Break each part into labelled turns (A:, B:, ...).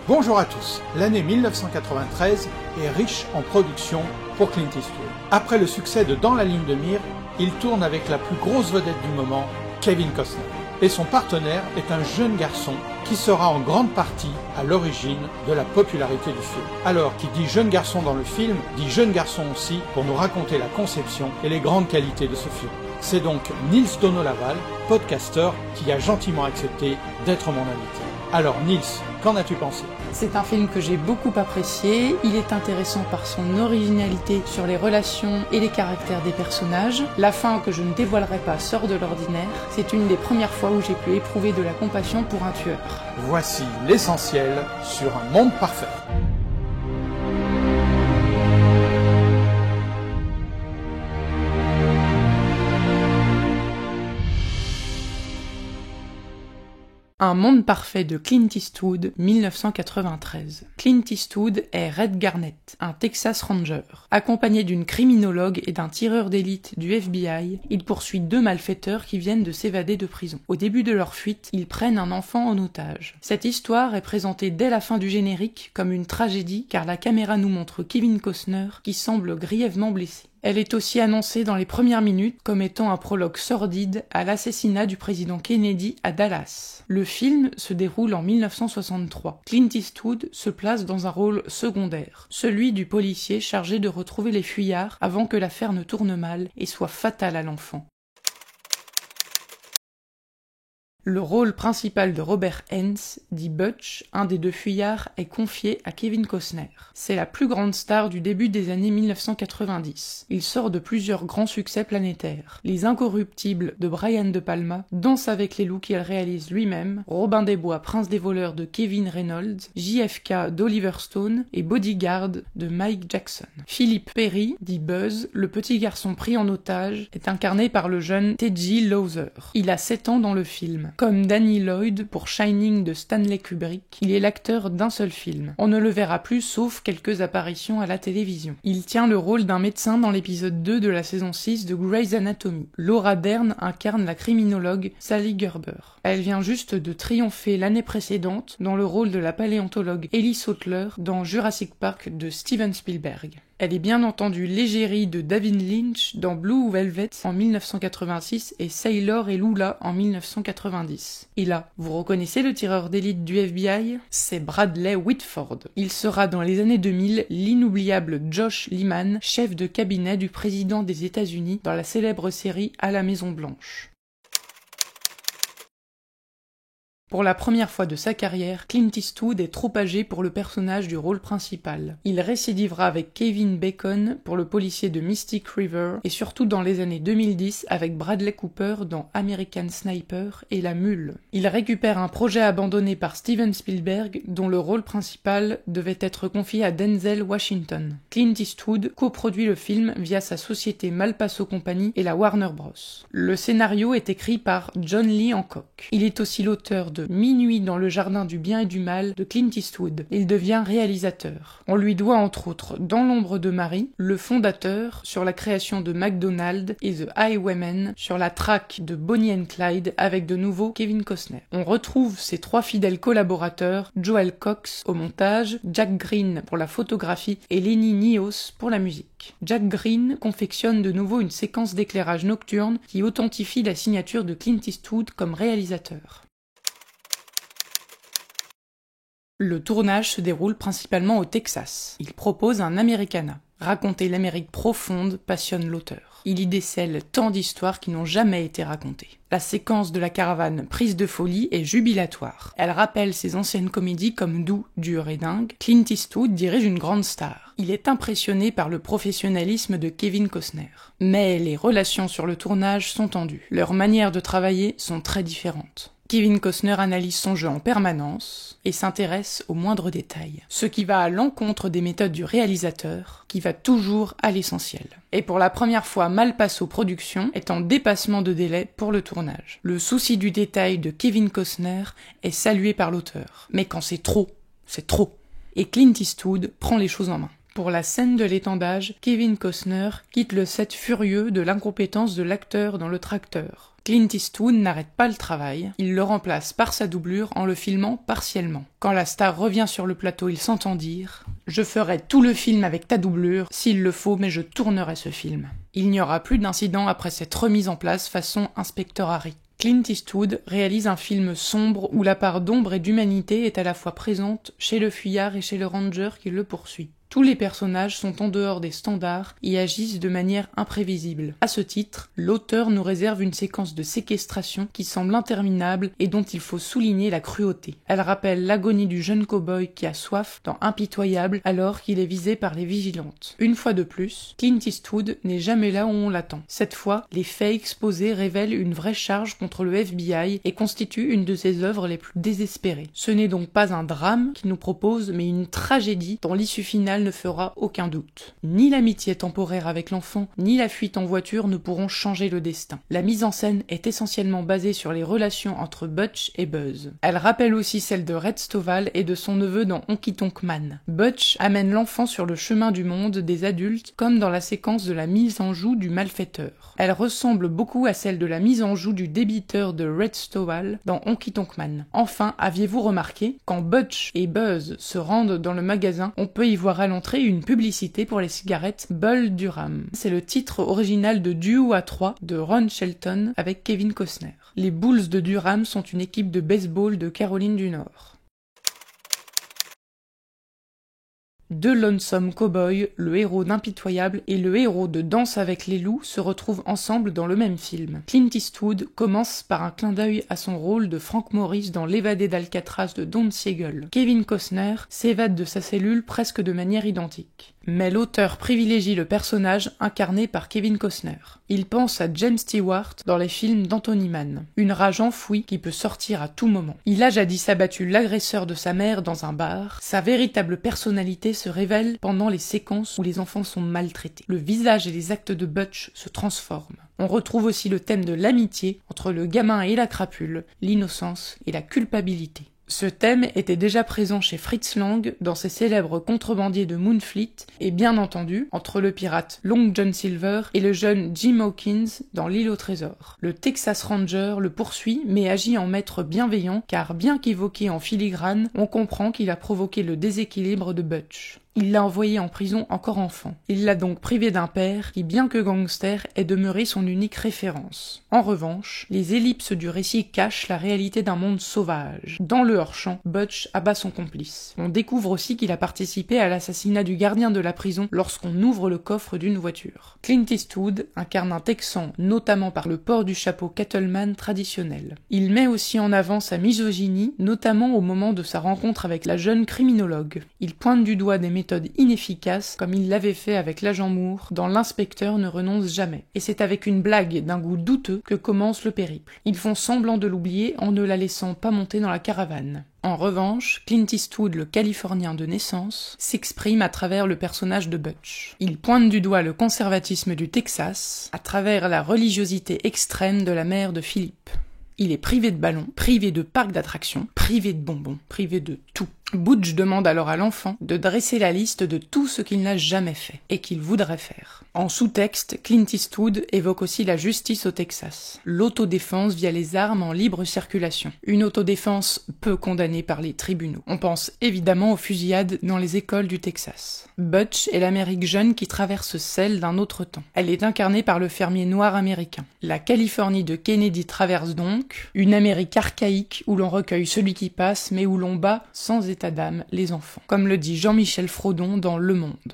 A: Bonjour à tous. L'année 1993 est riche en production pour Clint Eastwood. Après le succès de Dans la ligne de mire, il tourne avec la plus grosse vedette du moment, Kevin Costner. Et son partenaire est un jeune garçon qui sera en grande partie à l'origine de la popularité du film. Alors, qui dit jeune garçon dans le film, dit jeune garçon aussi pour nous raconter la conception et les grandes qualités de ce film. C'est donc Nils Dono-Laval, podcasteur, qui a gentiment accepté d'être mon invité. Alors Nils, qu'en as-tu pensé ?
B: C'est un film que j'ai beaucoup apprécié, il est intéressant par son originalité sur les relations et les caractères des personnages. La fin, que je ne dévoilerai pas, sort de l'ordinaire. C'est une des premières fois où j'ai pu éprouver de la compassion pour un tueur.
A: Voici l'essentiel sur un monde parfait.
B: Un monde parfait de Clint Eastwood, 1993. Clint Eastwood est Red Garnett, un Texas Ranger. Accompagné d'une criminologue et d'un tireur d'élite du FBI, il poursuit deux malfaiteurs qui viennent de s'évader de prison. Au début de leur fuite, ils prennent un enfant en otage. Cette histoire est présentée dès la fin du générique comme une tragédie car la caméra nous montre Kevin Costner qui semble grièvement blessé. Elle est aussi annoncée dans les premières minutes comme étant un prologue sordide à l'assassinat du président Kennedy à Dallas. Le film se déroule en 1963. Clint Eastwood se place dans un rôle secondaire, celui du policier chargé de retrouver les fuyards avant que l'affaire ne tourne mal et soit fatale à l'enfant. Le rôle principal de Robert Hens, dit Butch, un des deux fuyards, est confié à Kevin Costner. C'est la plus grande star du début des années 1990. Il sort de plusieurs grands succès planétaires. Les Incorruptibles de Brian De Palma, Danse avec les loups qu'il réalise lui-même, Robin des Bois, Prince des voleurs de Kevin Reynolds, JFK d'Oliver Stone et Bodyguard de Mike Jackson. Philip Perry, dit Buzz, le petit garçon pris en otage, est incarné par le jeune T.J. Lowther. Il a 7 ans dans le film. Comme Danny Lloyd pour Shining de Stanley Kubrick, il est l'acteur d'un seul film. On ne le verra plus sauf quelques apparitions à la télévision. Il tient le rôle d'un médecin dans l'épisode 2 de la saison 6 de Grey's Anatomy. Laura Dern incarne la criminologue Sally Gerber. Elle vient juste de triompher l'année précédente dans le rôle de la paléontologue Ellie Sattler dans Jurassic Park de Steven Spielberg. Elle est bien entendu l'égérie de David Lynch dans Blue Velvet en 1986 et Sailor et Lula en 1990. Et là, vous reconnaissez le tireur d'élite du FBI ? C'est Bradley Whitford. Il sera dans les années 2000 l'inoubliable Josh Liman, chef de cabinet du président des États-Unis dans la célèbre série À la Maison Blanche. Pour la première fois de sa carrière, Clint Eastwood est trop âgé pour le personnage du rôle principal. Il récidivera avec Kevin Bacon pour le policier de Mystic River et surtout dans les années 2010 avec Bradley Cooper dans American Sniper et La Mule. Il récupère un projet abandonné par Steven Spielberg dont le rôle principal devait être confié à Denzel Washington. Clint Eastwood coproduit le film via sa société Malpaso Company et la Warner Bros. Le scénario est écrit par John Lee Hancock. Il est aussi l'auteur de Minuit dans le jardin du bien et du mal de Clint Eastwood. Il devient réalisateur. On lui doit entre autres Dans l'ombre de Marie, Le fondateur sur la création de McDonald's et The Highwaymen sur la traque de Bonnie and Clyde avec de nouveau Kevin Costner. On retrouve ses 3 fidèles collaborateurs, Joel Cox au montage, Jack Green pour la photographie et Lenny Nios pour la musique. Jack Green confectionne de nouveau une séquence d'éclairage nocturne qui authentifie la signature de Clint Eastwood comme réalisateur. Le tournage se déroule principalement au Texas. Il propose un Americana. Raconter l'Amérique profonde passionne l'auteur. Il y décèle tant d'histoires qui n'ont jamais été racontées. La séquence de la caravane prise de folie est jubilatoire. Elle rappelle ses anciennes comédies comme Doux, dur et dingue. Clint Eastwood dirige une grande star. Il est impressionné par le professionnalisme de Kevin Costner. Mais les relations sur le tournage sont tendues. Leurs manières de travailler sont très différentes. Kevin Costner analyse son jeu en permanence et s'intéresse aux moindres détails, ce qui va à l'encontre des méthodes du réalisateur, qui va toujours à l'essentiel. Et pour la première fois, Malpaso Productions est en dépassement de délai pour le tournage. Le souci du détail de Kevin Costner est salué par l'auteur. Mais quand c'est trop, c'est trop. Et Clint Eastwood prend les choses en main. Pour la scène de l'étendage, Kevin Costner quitte le set furieux de l'incompétence de l'acteur dans le tracteur. Clint Eastwood n'arrête pas le travail, il le remplace par sa doublure en le filmant partiellement. Quand la star revient sur le plateau, il s'entend dire « Je ferai tout le film avec ta doublure, s'il le faut, mais je tournerai ce film ». Il n'y aura plus d'incident après cette remise en place façon Inspecteur Harry. Clint Eastwood réalise un film sombre où la part d'ombre et d'humanité est à la fois présente chez le fuyard et chez le ranger qui le poursuit. Tous les personnages sont en dehors des standards et agissent de manière imprévisible. À ce titre, l'auteur nous réserve une séquence de séquestration qui semble interminable et dont il faut souligner la cruauté. Elle rappelle l'agonie du jeune cow-boy qui a soif dans Impitoyable alors qu'il est visé par les vigilantes. Une fois de plus, Clint Eastwood n'est jamais là où on l'attend. Cette fois, les faits exposés révèlent une vraie charge contre le FBI et constituent une de ses œuvres les plus désespérées. Ce n'est donc pas un drame qu'il nous propose, mais une tragédie dont l'issue finale ne fera aucun doute. Ni l'amitié temporaire avec l'enfant, ni la fuite en voiture ne pourront changer le destin. La mise en scène est essentiellement basée sur les relations entre Butch et Buzz. Elle rappelle aussi celle de Red Stovall et de son neveu dans Honky Tonk Man. Butch amène l'enfant sur le chemin du monde des adultes, comme dans la séquence de la mise en joue du malfaiteur. Elle ressemble beaucoup à celle de la mise en joue du débiteur de Red Stovall dans Honky Tonk Man. Enfin, aviez-vous remarqué, quand Butch et Buzz se rendent dans le magasin, on peut y voir à l'entrée une publicité pour les cigarettes Bull Durham. C'est le titre original de Duo à 3 de Ron Shelton avec Kevin Costner. Les Bulls de Durham sont une équipe de baseball de Caroline du Nord. Deux Lonesome Cowboys, le héros d'Impitoyable et le héros de Danse avec les loups se retrouvent ensemble dans le même film. Clint Eastwood commence par un clin d'œil à son rôle de Frank Morris dans L'évadé d'Alcatraz de Don Siegel. Kevin Costner s'évade de sa cellule presque de manière identique. Mais l'auteur privilégie le personnage incarné par Kevin Costner. Il pense à James Stewart dans les films d'Anthony Mann, une rage enfouie qui peut sortir à tout moment. Il a jadis abattu l'agresseur de sa mère dans un bar. Sa véritable personnalité se révèle pendant les séquences où les enfants sont maltraités. Le visage et les actes de Butch se transforment. On retrouve aussi le thème de l'amitié entre le gamin et la crapule, l'innocence et la culpabilité. Ce thème était déjà présent chez Fritz Lang dans ses célèbres contrebandiers de Moonfleet et bien entendu entre le pirate Long John Silver et le jeune Jim Hawkins dans L'île au trésor. Le Texas Ranger le poursuit mais agit en maître bienveillant car bien qu'évoqué en filigrane, on comprend qu'il a provoqué le déséquilibre de Butch. Il l'a envoyé en prison encore enfant. Il l'a donc privé d'un père qui, bien que gangster, est demeuré son unique référence. En revanche, les ellipses du récit cachent la réalité d'un monde sauvage. Dans le hors-champ, Butch abat son complice. On découvre aussi qu'il a participé à l'assassinat du gardien de la prison lorsqu'on ouvre le coffre d'une voiture. Clint Eastwood incarne un Texan, notamment par le port du chapeau cattleman traditionnel. Il met aussi en avant sa misogynie, notamment au moment de sa rencontre avec la jeune criminologue. Il pointe du doigt des méthodes inefficaces comme il l'avait fait avec l'agent Moore dans L'inspecteur ne renonce jamais. Et c'est avec une blague d'un goût douteux que commence le périple. Ils font semblant de l'oublier en ne la laissant pas monter dans la caravane. En revanche, Clint Eastwood, le Californien de naissance, s'exprime à travers le personnage de Butch. Il pointe du doigt le conservatisme du Texas à travers la religiosité extrême de la mère de Philippe. Il est privé de ballon, privé de parc d'attractions, privé de bonbons, privé de tout. Butch demande alors à l'enfant de dresser la liste de tout ce qu'il n'a jamais fait et qu'il voudrait faire. En sous-texte, Clint Eastwood évoque aussi la justice au Texas, l'autodéfense via les armes en libre circulation, une autodéfense peu condamnée par les tribunaux. On pense évidemment aux fusillades dans les écoles du Texas. Butch est l'Amérique jeune qui traverse celle d'un autre temps. Elle est incarnée par le fermier noir américain. La Californie de Kennedy traverse donc une Amérique archaïque où l'on recueille celui qui passe mais où l'on bat sans état d'âme les enfants, comme le dit Jean-Michel Frodon dans Le Monde.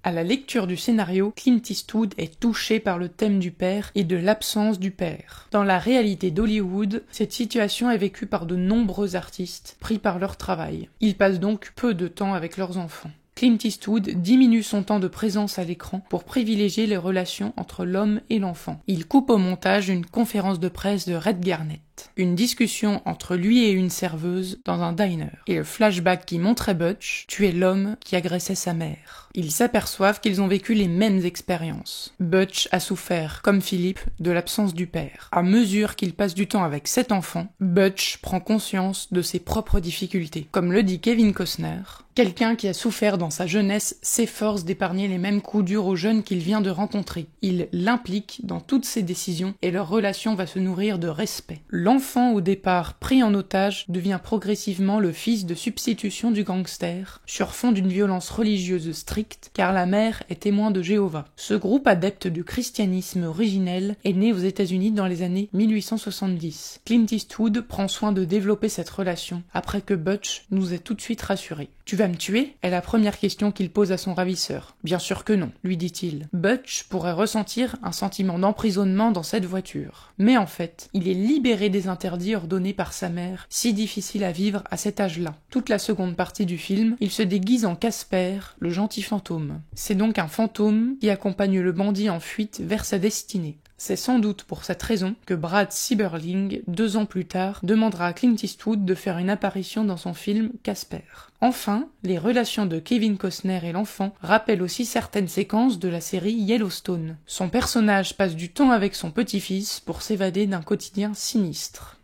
B: À la lecture du scénario, Clint Eastwood est touché par le thème du père et de l'absence du père. Dans la réalité d'Hollywood, cette situation est vécue par de nombreux artistes, pris par leur travail. Ils passent donc peu de temps avec leurs enfants. Clint Eastwood diminue son temps de présence à l'écran pour privilégier les relations entre l'homme et l'enfant. Il coupe au montage une conférence de presse de Red Garnett, une discussion entre lui et une serveuse dans un diner, et le flashback qui montrait Butch tuer l'homme qui agressait sa mère. Ils s'aperçoivent qu'ils ont vécu les mêmes expériences. Butch a souffert, comme Philippe, de l'absence du père. À mesure qu'il passe du temps avec cet enfant, Butch prend conscience de ses propres difficultés. Comme le dit Kevin Costner, Quelqu'un qui a souffert dans sa jeunesse s'efforce d'épargner les mêmes coups durs aux jeunes qu'il vient de rencontrer. Il l'implique dans toutes ses décisions et leur relation va se nourrir de respect. L'enfant au départ pris en otage devient progressivement le fils de substitution du gangster, sur fond d'une violence religieuse stricte, car la mère est témoin de Jéhovah. Ce groupe adepte du christianisme originel est né aux États-Unis dans les années 1870. Clint Eastwood prend soin de développer cette relation, après que Butch nous ait tout de suite rassurés. « Tu vas me tuer ?» est la première question qu'il pose à son ravisseur. « Bien sûr que non », lui dit-il. Butch pourrait ressentir un sentiment d'emprisonnement dans cette voiture. Mais en fait, il est libéré des interdits ordonnés par sa mère, si difficile à vivre à cet âge-là. Toute la seconde partie du film, il se déguise en Casper, le gentil fantôme. C'est donc un fantôme qui accompagne le bandit en fuite vers sa destinée. C'est sans doute pour cette raison que Brad Sieberling, 2 ans plus tard, demandera à Clint Eastwood de faire une apparition dans son film Casper. Enfin, les relations de Kevin Costner et l'enfant rappellent aussi certaines séquences de la série Yellowstone. Son personnage passe du temps avec son petit-fils pour s'évader d'un quotidien sinistre.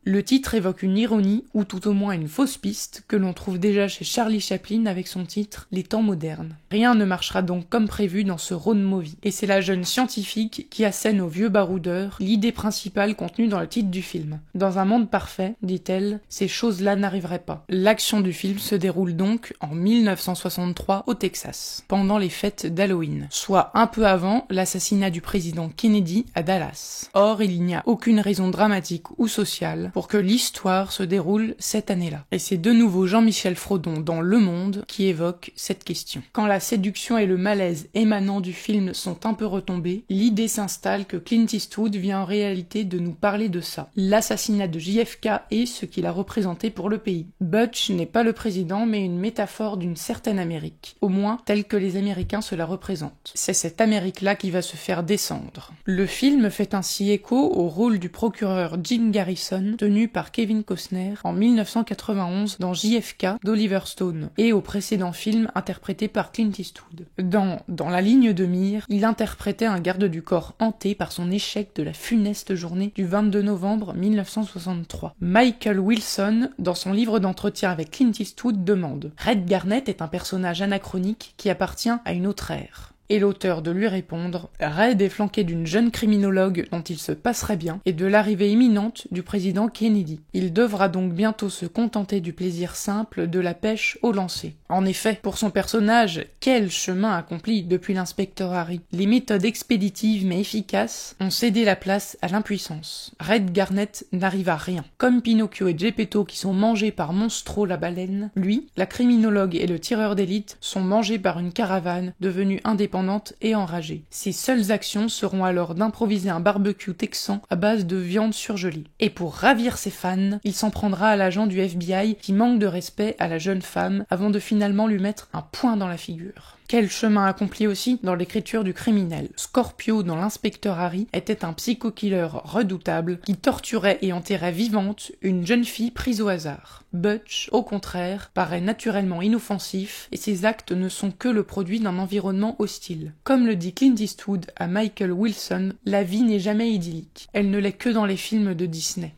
B: Le titre évoque une ironie, ou tout au moins une fausse piste, que l'on trouve déjà chez Charlie Chaplin avec son titre « Les temps modernes ». Rien ne marchera donc comme prévu dans ce road movie. Et c'est la jeune scientifique qui assène au vieux baroudeur l'idée principale contenue dans le titre du film. Dans un monde parfait, dit-elle, ces choses-là n'arriveraient pas. L'action du film se déroule donc en 1963 au Texas, pendant les fêtes d'Halloween, soit un peu avant l'assassinat du président Kennedy à Dallas. Or, il n'y a aucune raison dramatique ou sociale pour que l'histoire se déroule cette année-là. Et c'est de nouveau Jean-Michel Frodon dans Le Monde qui évoque cette question. Quand la séduction et le malaise émanant du film sont un peu retombés, l'idée s'installe que Clint Eastwood vient en réalité de nous parler de ça. L'assassinat de JFK et ce qu'il a représenté pour le pays. Butch n'est pas le président mais une métaphore d'une certaine Amérique, au moins telle que les Américains se la représentent. C'est cette Amérique-là qui va se faire descendre. Le film fait ainsi écho au rôle du procureur Jim Garrison tenu par Kevin Costner en 1991 dans JFK d'Oliver Stone et au précédent film interprété par Clint Eastwood. Dans La ligne de mire, il interprétait un garde du corps hanté par son échec de la funeste journée du 22 novembre 1963. Michael Wilson, dans son livre d'entretien avec Clint Eastwood, demande « Red Garnett est un personnage anachronique qui appartient à une autre ère ». Et l'auteur de lui répondre « Red est flanqué d'une jeune criminologue dont il se passerait bien et de l'arrivée imminente du président Kennedy. Il devra donc bientôt se contenter du plaisir simple de la pêche au lancer. » En effet, pour son personnage, quel chemin accompli depuis l'inspecteur Harry. Les méthodes expéditives mais efficaces ont cédé la place à l'impuissance. Red Garnett n'arrive à rien. Comme Pinocchio et Geppetto qui sont mangés par Monstro la baleine, lui, la criminologue et le tireur d'élite sont mangés par une caravane devenue indépendante et enragée. Ses seules actions seront alors d'improviser un barbecue texan à base de viande surgelée. Et pour ravir ses fans, il s'en prendra à l'agent du FBI qui manque de respect à la jeune femme avant de finalement lui mettre un poing dans la figure. Quel chemin accompli aussi dans l'écriture du criminel. Scorpio dans l'inspecteur Harry était un psycho-killer redoutable qui torturait et enterrait vivante une jeune fille prise au hasard. Butch, au contraire, paraît naturellement inoffensif et ses actes ne sont que le produit d'un environnement hostile. Comme le dit Clint Eastwood à Michael Wilson, la vie n'est jamais idyllique. Elle ne l'est que dans les films de Disney.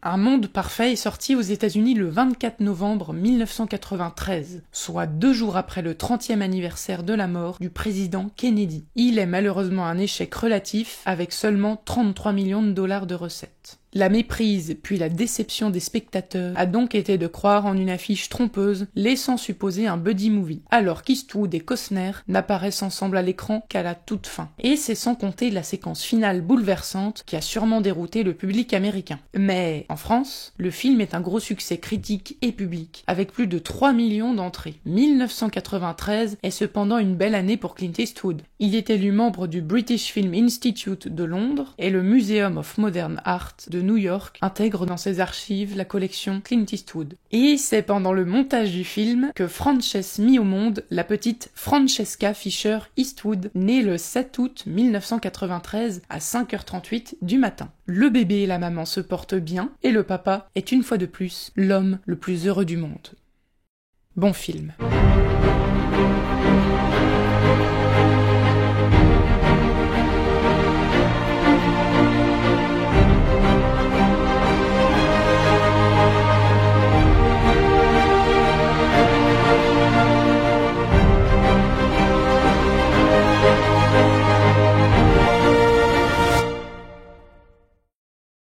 B: Un monde parfait est sorti aux États-Unis le 24 novembre 1993, soit 2 jours après le 30e anniversaire de la mort du président Kennedy. Il est malheureusement un échec relatif avec seulement 33 millions de dollars de recettes. La méprise puis la déception des spectateurs a donc été de croire en une affiche trompeuse laissant supposer un buddy movie, alors qu'Eastwood et Costner n'apparaissent ensemble à l'écran qu'à la toute fin. Et c'est sans compter la séquence finale bouleversante qui a sûrement dérouté le public américain. Mais en France, le film est un gros succès critique et public, avec plus de 3 millions d'entrées. 1993 est cependant une belle année pour Clint Eastwood. Il est élu membre du British Film Institute de Londres et le Museum of Modern Art de New York intègre dans ses archives la collection Clint Eastwood. Et c'est pendant le montage du film que Frances mit au monde la petite Francesca Fisher Eastwood, née le 7 août 1993 à 5h38 du matin. Le bébé et la maman se portent bien et le papa est une fois de plus l'homme le plus heureux du monde. Bon film.